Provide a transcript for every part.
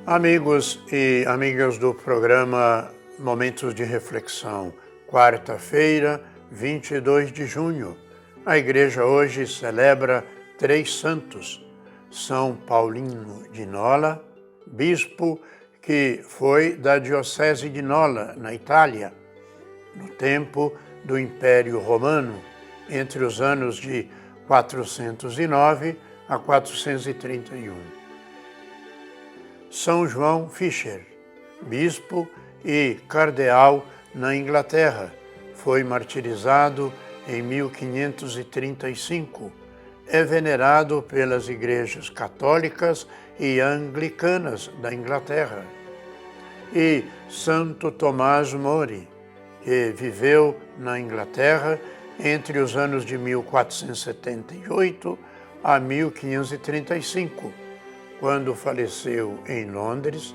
Amigos e amigas do programa Momentos de Reflexão, quarta-feira, 22 de junho. A igreja hoje celebra 3 santos. São Paulino de Nola, bispo que foi da diocese de Nola, na Itália, no tempo do Império Romano, entre os anos de 409 a 431. São João Fisher, bispo e cardeal na Inglaterra, foi martirizado em 1535. É venerado pelas igrejas católicas e anglicanas da Inglaterra. E Santo Tomás Mori, que viveu na Inglaterra entre os anos de 1478 a 1535. Quando faleceu em Londres,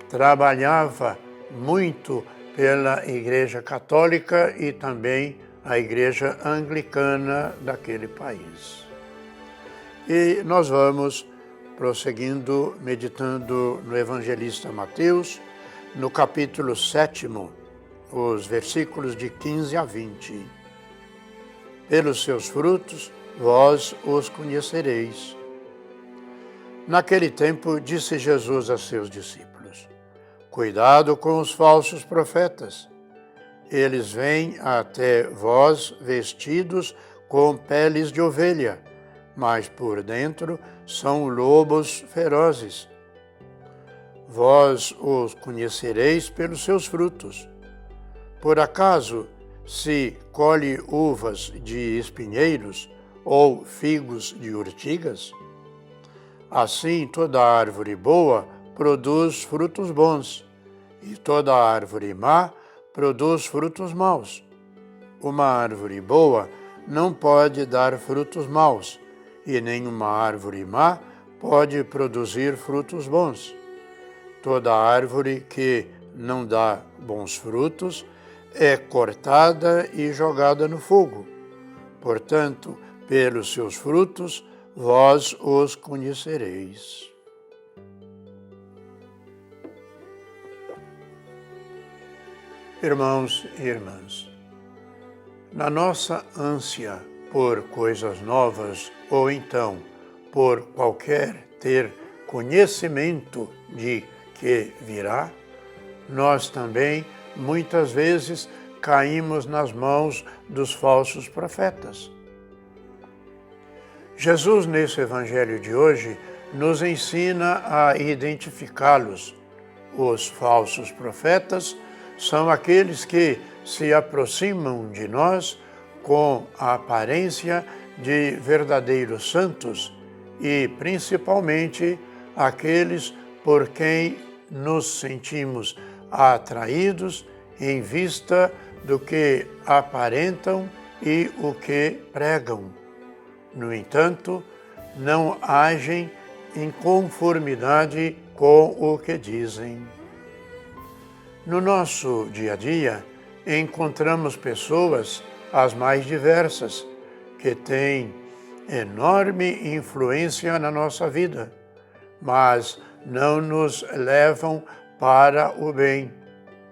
trabalhava muito pela Igreja Católica e também a Igreja Anglicana daquele país. E nós vamos prosseguindo, meditando no Evangelista Mateus, no capítulo 7, os versículos de 15 a 20. Pelos seus frutos vós os conhecereis. Naquele tempo, disse Jesus a seus discípulos: cuidado com os falsos profetas. Eles vêm até vós vestidos com peles de ovelha, mas por dentro são lobos ferozes. Vós os conhecereis pelos seus frutos. Por acaso se colhe uvas de espinheiros ou figos de urtigas? Assim, toda árvore boa produz frutos bons, e toda árvore má produz frutos maus. Uma árvore boa não pode dar frutos maus, e nenhuma árvore má pode produzir frutos bons. Toda árvore que não dá bons frutos é cortada e jogada no fogo. Portanto, pelos seus frutos, vós os conhecereis. Irmãos e irmãs, na nossa ânsia por coisas novas ou então por qualquer ter conhecimento de que virá, nós também muitas vezes caímos nas mãos dos falsos profetas. Jesus, nesse evangelho de hoje, nos ensina a identificá-los. Os falsos profetas são aqueles que se aproximam de nós com a aparência de verdadeiros santos e, principalmente, aqueles por quem nos sentimos atraídos em vista do que aparentam e o que pregam. No entanto, não agem em conformidade com o que dizem. No nosso dia a dia, encontramos pessoas as mais diversas, que têm enorme influência na nossa vida, mas não nos levam para o bem.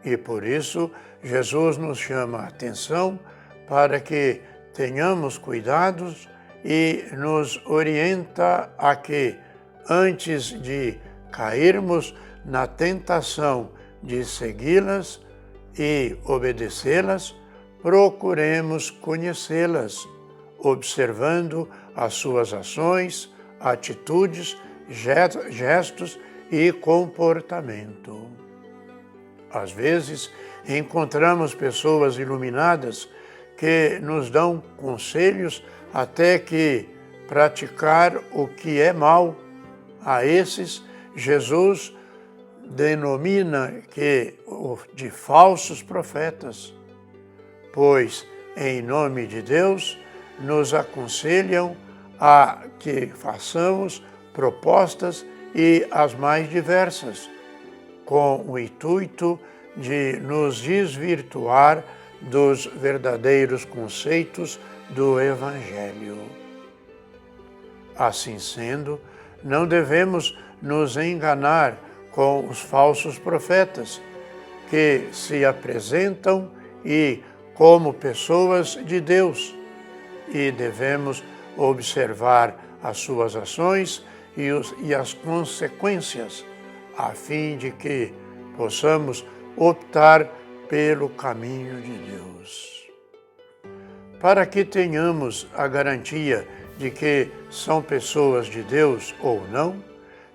E por isso, Jesus nos chama a atenção para que tenhamos cuidados e nos orienta a que, antes de cairmos na tentação de segui-las e obedecê-las, procuremos conhecê-las, observando as suas ações, atitudes, gestos e comportamento. Às vezes, encontramos pessoas iluminadas que nos dão conselhos até que praticar o que é mal. A esses, Jesus denomina de falsos profetas, pois, em nome de Deus, nos aconselham a que façamos propostas e as mais diversas, com o intuito de nos desvirtuar dos verdadeiros conceitos do Evangelho. Assim sendo, não devemos nos enganar com os falsos profetas, que se apresentam como pessoas de Deus, e devemos observar as suas ações e as consequências, a fim de que possamos optar pelo caminho de Deus. Para que tenhamos a garantia de que são pessoas de Deus ou não,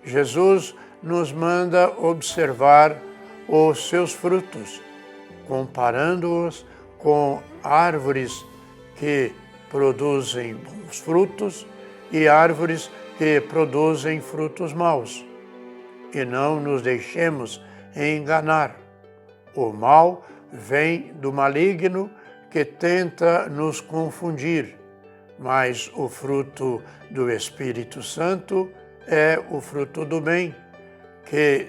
Jesus nos manda observar os seus frutos, comparando-os com árvores que produzem bons frutos e árvores que produzem frutos maus. E não nos deixemos enganar. O mal vem do maligno que tenta nos confundir, mas o fruto do Espírito Santo é o fruto do bem, que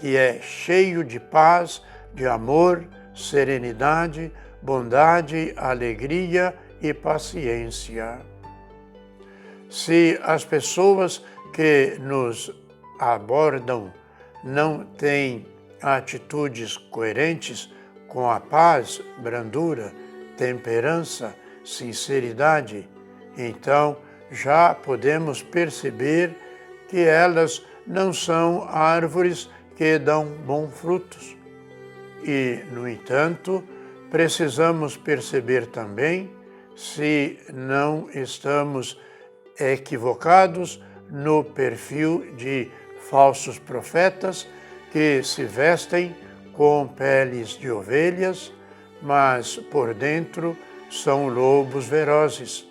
é cheio de paz, de amor, serenidade, bondade, alegria e paciência. Se as pessoas que nos abordam não têm atitudes coerentes com a paz, brandura, temperança, sinceridade, então já podemos perceber que elas não são árvores que dão bons frutos. E, no entanto, precisamos perceber também se não estamos equivocados no perfil de falsos profetas que se vestem com peles de ovelhas, mas por dentro são lobos ferozes.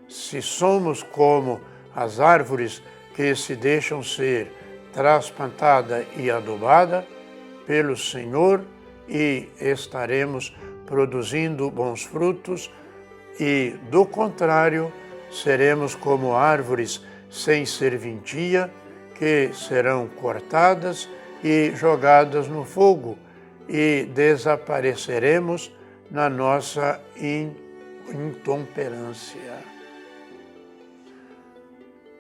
Se somos como as árvores que se deixam ser trasplantada e adubada pelo Senhor, e estaremos produzindo bons frutos, e, do contrário, seremos como árvores sem serventia, que serão cortadas e jogadas no fogo, e desapareceremos na nossa intemperância.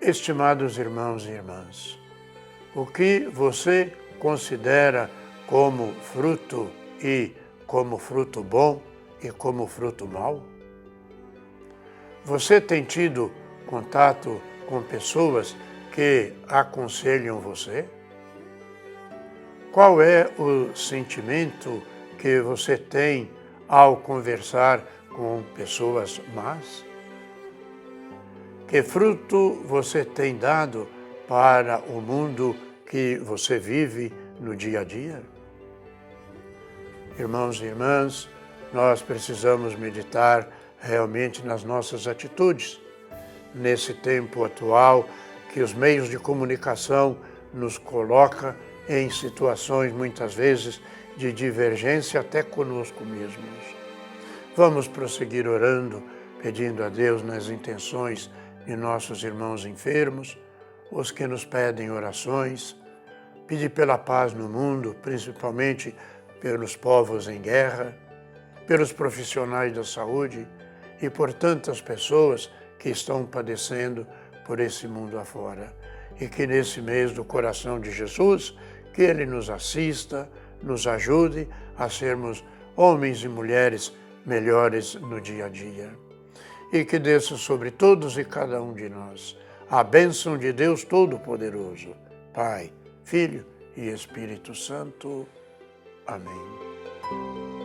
Estimados irmãos e irmãs, o que você considera como fruto e como fruto bom e como fruto mau? Você tem tido contato com pessoas que aconselham você? Qual é o sentimento que você tem ao conversar com pessoas más? Que fruto você tem dado para o mundo que você vive no dia a dia? Irmãos e irmãs, nós precisamos meditar realmente nas nossas atitudes. Nesse tempo atual, que os meios de comunicação nos colocam em situações, muitas vezes, de divergência até conosco mesmos. Vamos prosseguir orando, pedindo a Deus nas intenções de nossos irmãos enfermos, os que nos pedem orações, pedir pela paz no mundo, principalmente pelos povos em guerra, pelos profissionais da saúde e por tantas pessoas que estão padecendo por esse mundo afora. E que nesse mês do coração de Jesus, que Ele nos assista, nos ajude a sermos homens e mulheres melhores no dia a dia. E que desça sobre todos e cada um de nós a bênção de Deus Todo-Poderoso, Pai, Filho e Espírito Santo. Amém.